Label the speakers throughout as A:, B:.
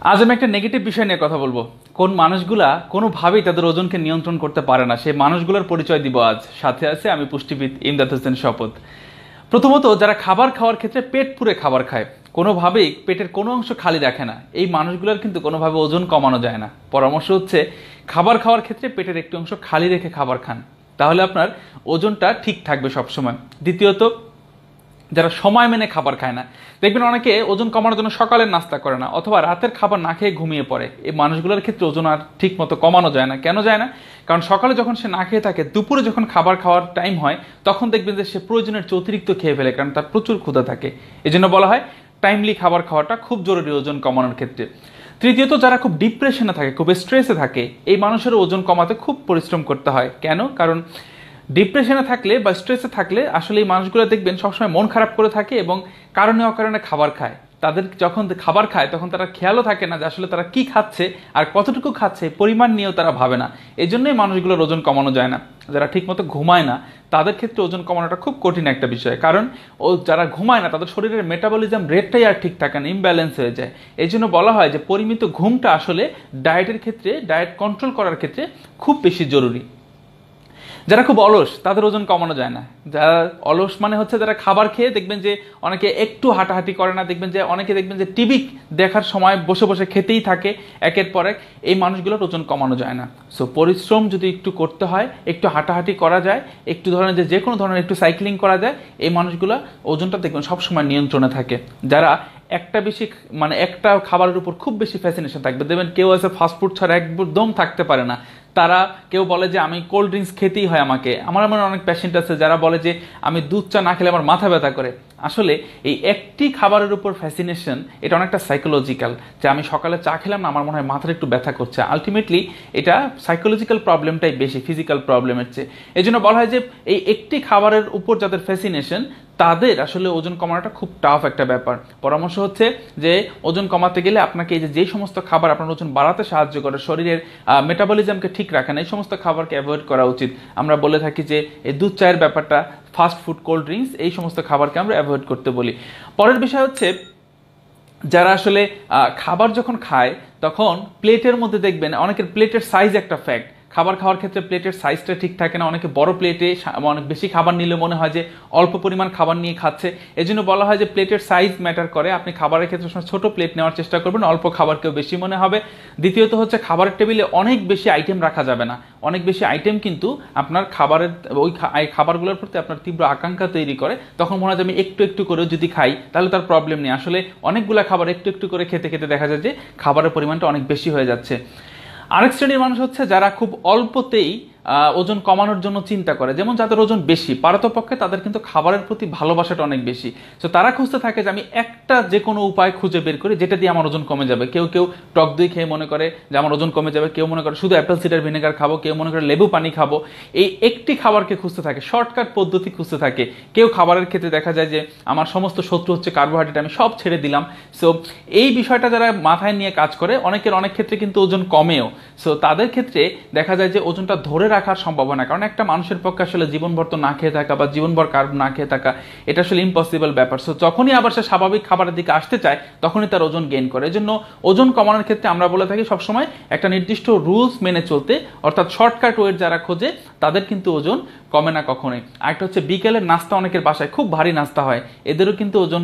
A: আজ আমি একটা নেগেটিভ বিষয় নিয়ে কথা বলবো। কোন মানুষগুলা কোনোভাবেই তাদের ওজনকে নিয়ন্ত্রণ করতে পারে না, সেই মানুষগুলোর পরিচয় দিব আজ। সাথে আছে আমি পুষ্টিবিদ এমদাদ হোসেন শপথ। প্রথমত, যারা খাবার খাওয়ার ক্ষেত্রে পেট পুরে খাবার খায়, কোনোভাবেই পেটের কোনো অংশ খালি রাখে না, এই মানুষগুলোর কিন্তু কোনোভাবে ওজন কমানো যায় না। পরামর্শ হচ্ছে খাবার খাওয়ার ক্ষেত্রে পেটের একটি অংশ খালি রেখে খাবার খান, তাহলে আপনার ওজনটা ঠিক থাকবে সবসময়। দ্বিতীয়ত, যারা সময় মেনে খাবার খায় না, দেখবেন অনেকে ওজন কমানোর জন্য সকালের নাস্তা করে না অথবা রাতের খাবার না খেয়ে ঘুমিয়ে পড়ে। এই মানুষগুলোর ক্ষেত্রে ওজন আর ঠিক মতো কমানো যায় না। কেন যায় না? কারণ সকালে যখন সে না খেয়ে থাকে, দুপুরে যখন খাবার খাওয়ার টাইম হয় তখন দেখবেন যে সে প্রয়োজনের চেয়ে অতিরিক্ত খেয়ে ফেলে, কারণ তার প্রচুর ক্ষুধা থাকে। এই জন্য বলা হয় টাইমলি খাবার খাওয়াটা খুব জরুরি ওজন কমানোর ক্ষেত্রে। তৃতীয়ত, যারা খুব ডিপ্রেশনে থাকে, খুব স্ট্রেসে থাকে, এই মানুষের ওজন কমাতে খুব পরিশ্রম করতে হয়। কেন? কারণ ডিপ্রেশনে থাকলে বা স্ট্রেসে থাকলে আসলে এই মানুষগুলো দেখবেন সবসময় মন খারাপ করে থাকে এবং কারণে অকারণে খাবার খায়। তাদের যখন খাবার খায় তখন তারা খেয়ালও থাকে না যে আসলে তারা কি খাচ্ছে আর কতটুকু খাচ্ছে, পরিমাণ নিয়েও তারা ভাবে না। এই জন্যই মানুষগুলোর ওজন কমানো যায় না। যারা ঠিকমতো ঘুমায় না তাদের ক্ষেত্রে ওজন কমানোটা খুব কঠিন একটা বিষয়, কারণ যারা ঘুমায় না তাদের শরীরের মেটাবলিজম রেটটাই আর ঠিক থাকে না, ইমব্যালেন্স হয়ে যায়। এই জন্য বলা হয় যে পরিমিত ঘুমটা আসলে ডায়েটের ক্ষেত্রে, ডায়েট কন্ট্রোল করার ক্ষেত্রে খুব বেশি জরুরি। যারা খুব অলস তাদের ওজন কমানো যায় না। যারা অলস মানে হচ্ছে যারা খাবার খেয়ে দেখবেন যে অনেকে একটু হাঁটাহাঁটি করে না, দেখবেন যে অনেকে দেখবেন যে টিভি দেখার সময় বসে বসে খেতেই থাকে একের পর এক, এই মানুষগুলোর ওজন কমানো যায় না। সো পরিশ্রম যদি একটু করতে হয়, একটু হাঁটাহাঁটি করা যায়, একটু ধরনের যে কোনো ধরনের একটু সাইক্লিং করা যায়, এই মানুষগুলো ওজনটা দেখবেন সবসময় নিয়ন্ত্রণে থাকে। যারা একটা খাবারের উপর খুব বেশি ফ্যাসিনেশন থাকবে, দেখবেন কেউ আছে ফাস্টফুড ছাড়া একদম থাকতে পারে না। তারা কেউ বলে যে আমি কোল্ড ড্রিঙ্কস খেতেই হয় আমাকে। আমার অনেক পেশেন্ট আছে যারা বলে যে আমি দুধ চা না খেলে আমার মাথা ব্যথা করে। আসলে এই একটি খাবারের উপর ফ্যাসিনেশন, এটা অনেকটা সাইকোলজিক্যাল, যে আমি সকালে চা খেলাম না, আমার মনে হয় মাথার একটু ব্যথা করছে। আলটিমেটলি এটা সাইকোলজিক্যাল প্রবলেমটাই বেশি ফিজিক্যাল প্রবলেমের চেয়ে। এই জন্য বলা হয় যে এই একটি খাবারের উপর যাদের ফ্যাসিনেশন, তাদের আসলে ওজন কমানোটা খুব টাফ একটা ব্যাপার। পরামর্শ হচ্ছে যে ওজন কমাতে গেলে আপনাকে এই যে সমস্ত খাবার আপনার ওজন বাড়াতে সাহায্য করে, শরীরের মেটাবলিজমকে ঠিক রাখে না, এই সমস্ত খাবারকে অ্যাভয়েড করা উচিত। আমরা বলে থাকি যে এই দুধ চায়ের ব্যাপারটা, ফাস্ট ফুড, কোল্ড ড্রিঙ্কস, এই সমস্ত খাবারকে আমরা অ্যাভয়েড করতে বলি। পরের বিষয় হচ্ছে যারা আসলে খাবার যখন খায় তখন প্লেটের মধ্যে দেখবেন অনেকের প্লেটের সাইজ একটা ফ্যাক্ট। খাবার খাওয়ার ক্ষেত্রে প্লেটের সাইজটা ঠিক থাকে না। অনেকে বড় প্লেটে অনেক বেশি খাবার নিলে মনে হয় যে অল্প পরিমাণ খাবার নিয়ে খাচ্ছে। এই জন্য বলা হয় যে প্লেটের সাইজ ম্যাটার করে। আপনি খাবারের ক্ষেত্রে ছোট প্লেট নেওয়ার চেষ্টা করবেন, অল্প খাবার কেউ বেশি মনে হবে। দ্বিতীয়ত হচ্ছে খাবারের টেবিলে অনেক বেশি আইটেম রাখা যাবে না। অনেক বেশি আইটেম কিন্তু আপনার খাবারের ওই খাবারগুলোর প্রতি আপনার তীব্র আকাঙ্ক্ষা তৈরি করে। তখন মনে হয় যে আমি একটু একটু করে যদি খাই তাহলে তার প্রবলেম নেই। আসলে অনেকগুলো খাবার একটু একটু করে খেতে খেতে দেখা যায় যে খাবারের পরিমাণটা অনেক বেশি হয়ে যাচ্ছে। আরেক শ্রেণীর মানুষ হচ্ছে যারা খুব অল্পতেই ওজন কমানোর জন্য চিন্তা করে, যেমন যাদের ওজন বেশি, পারতপক্ষে তাদের কিন্তু খাবারের প্রতি ভালোবাসাটা অনেক বেশি। তো তারা খুঁজতে থাকে যে আমি একটা যে কোনো উপায় খুঁজে বের করি যেটা দিয়ে আমার ওজন কমে যাবে। কেউ কেউ টক দই খেয়ে মনে করে যে আমার ওজন কমে যাবে, কেউ মনে করে শুধু অ্যাপেল সিডার ভিনেগার খাবো, কেউ মনে করে লেবু পানি খাবো। এই একটি খাবারকে খুঁজতে থাকে, শর্টকাট পদ্ধতি খুঁজতে থাকে। কেউ খাবারের ক্ষেত্রে দেখা যায় যে আমার সমস্ত শত্রু হচ্ছে কার্বোহাইড্রেট, আমি সব ছেড়ে দিলাম। সো এই বিষয়টা যারা মাথায় নিয়ে কাজ করে, অনেকের অনেক ক্ষেত্রে কিন্তু ওজন কমেও। সো তাদের ক্ষেত্রে দেখা যায় যে ওজনটা ধরে রাখার সম্ভাবনা, কারণ একটা মানুষের পক্ষে আসলে জীবনভর তো না খেয়ে থাকা বা জীবনভর কার্ব না খেয়ে থাকা এটা আসলে ইম্পসিবল ব্যাপার। সো যখনই আবার সে স্বাভাবিক খাবারের দিকে আসতে চায় তখনই তার ওজন গেইন করে। এই জন্য ওজন কমানোর ক্ষেত্রে আমরা বলে থাকি সবসময় একটা নির্দিষ্ট রুলস মেনে চলতে, অর্থাৎ শর্টকাট ওয়েট যারা খোঁজে তাদের কিন্তু ওজন কমে না কখনোই। আরেকটা হচ্ছে বিকেলের নাস্তা, অনেকের বাসায় খুব ভারী নাস্তা হয়, এদেরও কিন্তু ওজন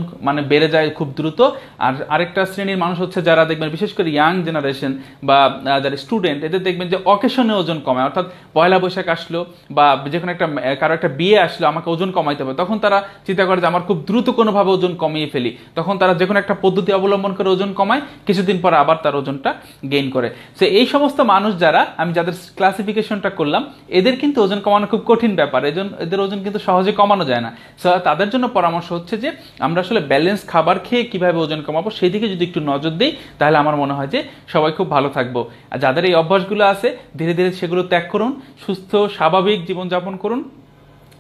A: বেড়ে যায় খুব দ্রুত। আর আরেকটা শ্রেণীর মানুষ হচ্ছে যারা দেখবেন বিশেষ করে ইয়াং জেনারেশন বা যারা স্টুডেন্ট, এদের দেখবেন যে অকেশনে ওজন কমে, অর্থাৎ পয়লা বৈশাখ আসলো বা যে কোনো কারো একটা বিয়ে আসলো, আমাকে ওজন কমাইতে হবে, তখন তারা চিন্তা করে যে আমার খুব দ্রুত কোনোভাবে ওজন কমিয়ে ফেলি। তখন তারা যে কোনো একটা পদ্ধতি অবলম্বন করে ওজন কমায়, কিছুদিন পরে আবার তার ওজনটা গেইন করে। সো এই সমস্ত মানুষ যারা আমি যাদের ক্লাসিফিকেশনটা করলাম, এদের কিন্তু ওজন কমানো খুব কঠিন ব্যাপার। এদের ওজন কিন্তু সহজে কমানো যায় না। সো তাদের জন্য পরামর্শ হচ্ছে যে আমরা আসলে ব্যালেন্স খাবার খেয়ে কিভাবে ওজন কমাবো সেই দিকে যদি একটু নজর দিই তাহলে আমার মনে হয় যে সবাই খুব ভালো থাকবো। আর যাদের এই অভ্যাসগুলো আছে ধীরে ধীরে সেগুলো ত্যাগ করুন, সুস্থ স্বাভাবিক জীবনযাপন করুন,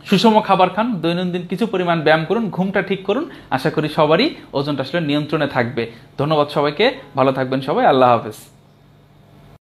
A: সুষম খাবার খান, দৈনন্দিন কিছু পরিমাণ ব্যায়াম করুন, ঘুমটা ঠিক করুন। আশা করি সবারই ওজনটা আসলে নিয়ন্ত্রণে থাকবে। ধন্যবাদ সবাইকে, ভালো থাকবেন সবাই, আল্লাহ হাফেজ।